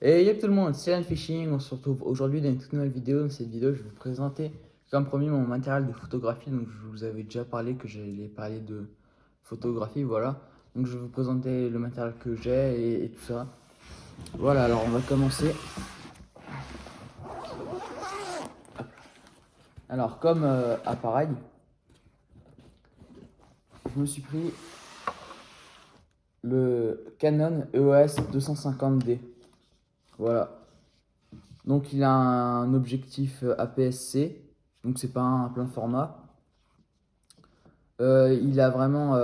Et yo tout le monde, c'est Land Fishing, on se retrouve aujourd'hui dans une toute nouvelle vidéo. Dans cette vidéo, je vais vous présenter comme promis mon matériel de photographie. Donc je vous avais déjà parlé que j'allais parler de photographie, voilà. Donc je vais vous présenter le matériel que j'ai et tout ça. Voilà, alors on va commencer. Alors comme appareil, je me suis pris le Canon EOS 250D. Voilà. Donc il a un objectif APS-C, donc c'est pas un plein format. Il a vraiment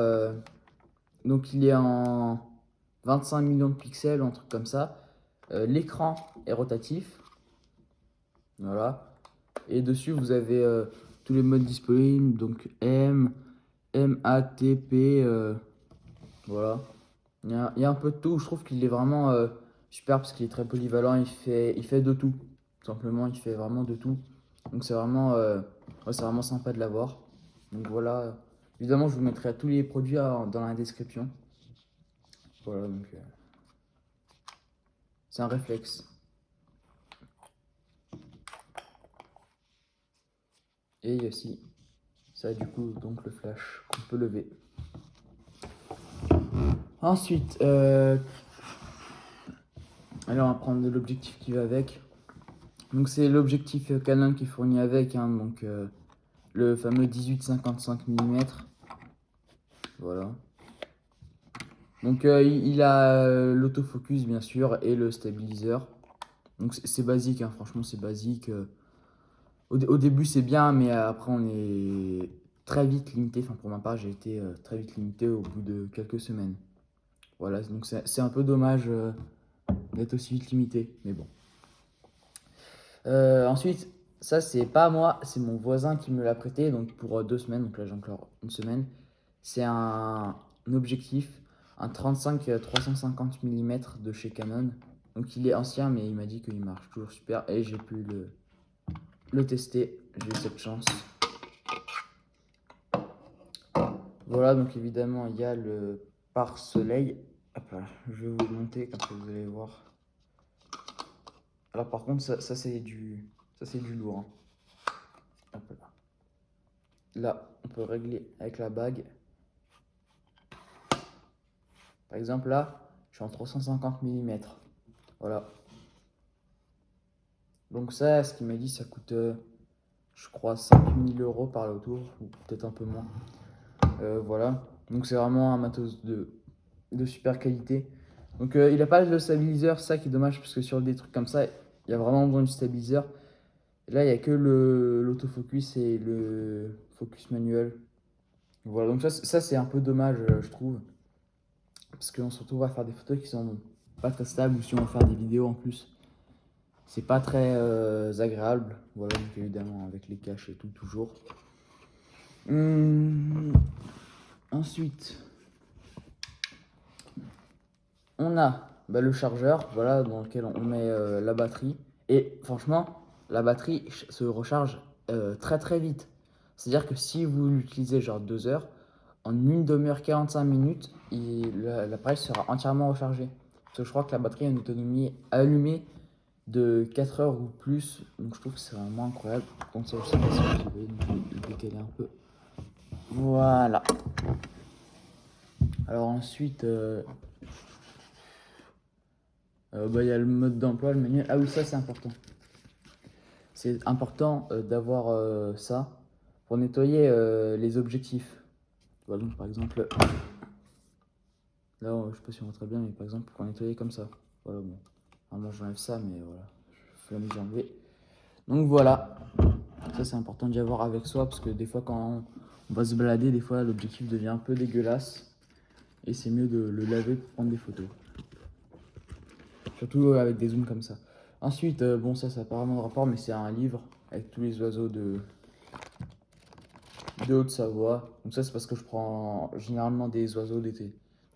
donc il est en 25 millions de pixels, un truc comme ça. L'écran est rotatif, voilà. Et dessus vous avez tous les modes disponibles, donc M, MATP, voilà. Il y a un peu de tout. Je trouve qu'il est vraiment super parce qu'il est très polyvalent. Il fait de tout. Tout simplement, il fait vraiment de tout. Donc c'est vraiment sympa de l'avoir. Donc voilà. Évidemment, je vous mettrai tous les produits dans la description. Voilà, donc c'est un réflexe. Et il y a aussi ça, du coup, donc le flash qu'on peut lever. Ensuite, alors on va prendre l'objectif qui va avec. Donc c'est l'objectif Canon qui est fourni avec, hein, donc le fameux 18-55 mm. Voilà. Donc il a l'autofocus bien sûr et le stabiliseur. Donc c'est basique, hein, franchement c'est basique. Au début c'est bien, mais après on est très vite limité. Enfin pour ma part j'ai été très vite limité au bout de quelques semaines. Voilà, donc c'est un peu dommage d'être aussi vite limité, mais bon. Ensuite, ça c'est pas moi, c'est mon voisin qui me l'a prêté, donc pour 2 semaines, donc là j'ai encore une semaine. C'est un objectif, un 35 350 mm de chez Canon. Donc il est ancien, mais il m'a dit qu'il marche toujours super et j'ai pu le tester. J'ai eu cette chance. Voilà, donc évidemment il y a le pare-soleil. Hop là, je vais vous le monter comme ça vous allez voir. Alors par contre ça c'est du lourd, hein. Hop là. Là, on peut régler avec la bague. Par exemple, là, je suis en 350 mm. Voilà. Donc ça, ce qu'il m'a dit, ça coûte, je crois, 5000 € par là autour, ou peut-être un peu moins. Voilà. Donc c'est vraiment un matos de super qualité. Donc il n'a pas de stabiliseur, ça qui est dommage, parce que sur des trucs comme ça, il y a vraiment besoin du stabiliseur. Et là, il n'y a que l'autofocus et le focus manuel. Voilà, donc ça c'est un peu dommage, je trouve. Parce qu'on se retrouve à faire des photos qui sont pas très stables, ou si on veut faire des vidéos en plus, c'est pas très agréable. Voilà, donc évidemment avec les caches et tout, toujours. Ensuite, on a le chargeur, voilà, dans lequel on met la batterie. Et franchement, la batterie se recharge très très vite. C'est-à-dire que si vous l'utilisez genre 2 heures, en une demi-heure 45 minutes, l'appareil sera entièrement rechargé. Parce que je crois que la batterie a une autonomie allumée de 4 heures ou plus. Donc je trouve que c'est vraiment incroyable. Donc ça, je sais pas si vous vais le décaler un peu. Voilà. Alors ensuite, il y a le mode d'emploi, le menu. Ah oui, ça c'est important. C'est important d'avoir ça pour nettoyer les objectifs. Voilà, donc par exemple, là, je sais pas si on voit très bien, mais par exemple, pour nettoyer comme ça. Voilà, bon. Moi j'enlève ça, mais voilà, je flemme d'y enlever. Donc voilà, ça c'est important d'y avoir avec soi parce que des fois, quand on va se balader, des fois l'objectif devient un peu dégueulasse et c'est mieux de le laver pour prendre des photos. Surtout avec des zooms comme ça. Ensuite, bon, ça n'a pas vraiment de rapport, mais c'est un livre avec tous les oiseaux de Haute-Savoie. Donc ça, c'est parce que je prends généralement des oiseaux, des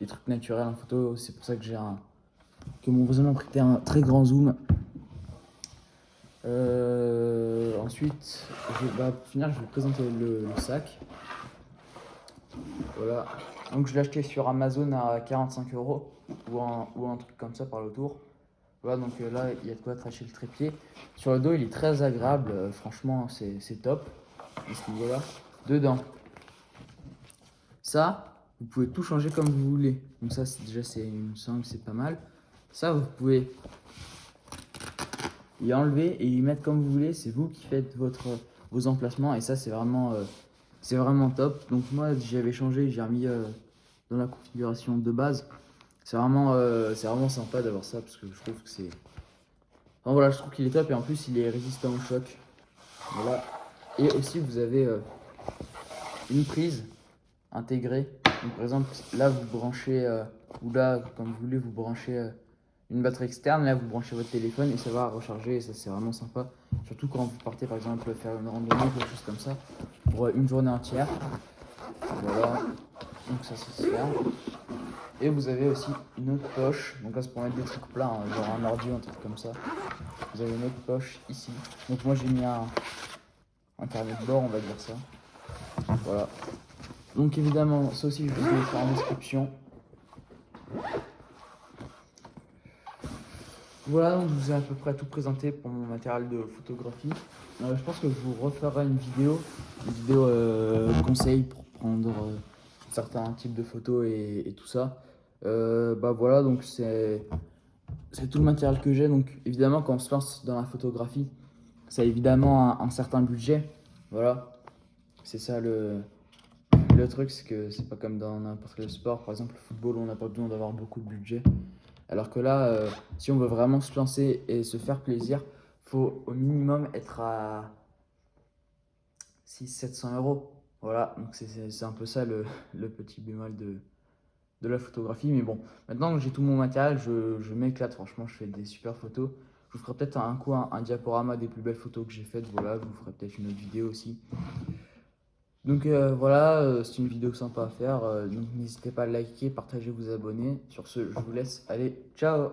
trucs naturels en photo. C'est pour ça que mon voisin m'a prêté un très grand zoom. Ensuite, pour finir, je vais vous présenter le sac. Voilà. Donc je l'ai acheté sur Amazon à 45 € ou un truc comme ça par le tour. Voilà, donc là, il y a de quoi attacher le trépied. Sur le dos, il est très agréable. Franchement, c'est top à ce niveau-là. Dedans, ça, vous pouvez tout changer comme vous voulez. Donc ça, déjà, il me semble que c'est pas mal. Ça, vous pouvez y enlever et y mettre comme vous voulez. C'est vous qui faites vos emplacements. Et ça, c'est vraiment top. Donc moi, j'avais changé, j'ai remis dans la configuration de base. C'est vraiment sympa d'avoir ça parce que je trouve que c'est... Enfin voilà, je trouve qu'il est top et en plus, il est résistant au choc. Voilà. Et aussi, vous avez une prise intégrée. Donc, par exemple, là, vous branchez, ou là, comme vous voulez, vous branchez une batterie externe. Là, vous branchez votre téléphone et ça va recharger. Et ça, c'est vraiment sympa. Surtout quand vous partez, par exemple, faire une randonnée ou quelque chose comme ça pour une journée entière. Voilà. Donc, ça se ferme. Et vous avez aussi une autre poche. Donc là, c'est pour mettre des trucs plats, hein, genre un ordi ou un truc comme ça. Vous avez une autre poche ici. Donc moi, j'ai mis un carnet de bord, on va dire ça. Voilà. Donc évidemment, ça aussi, je vous le faire en description. Voilà, donc je vous ai à peu près tout présenté pour mon matériel de photographie. Je pense que je vous referai une vidéo conseil pour prendre certains types de photos et tout ça. Bah voilà, donc c'est tout le matériel que j'ai. Donc évidemment, quand on se lance dans la photographie, ça a évidemment un certain budget. Voilà, c'est ça le truc, c'est que c'est pas comme dans n'importe quel sport. Par exemple, le football, on n'a pas besoin d'avoir beaucoup de budget. Alors que là, si on veut vraiment se lancer et se faire plaisir, faut au minimum être à 600-700 euros. Voilà, donc c'est un peu ça le petit bémol de la photographie. Mais bon, maintenant que j'ai tout mon matériel, je m'éclate. Franchement, je fais des super photos. Je vous ferai peut-être un diaporama des plus belles photos que j'ai faites. Voilà, je vous ferai peut-être une autre vidéo aussi. Donc voilà, c'est une vidéo sympa à faire. Donc n'hésitez pas à liker, partager, vous abonner. Sur ce, je vous laisse. Allez, ciao!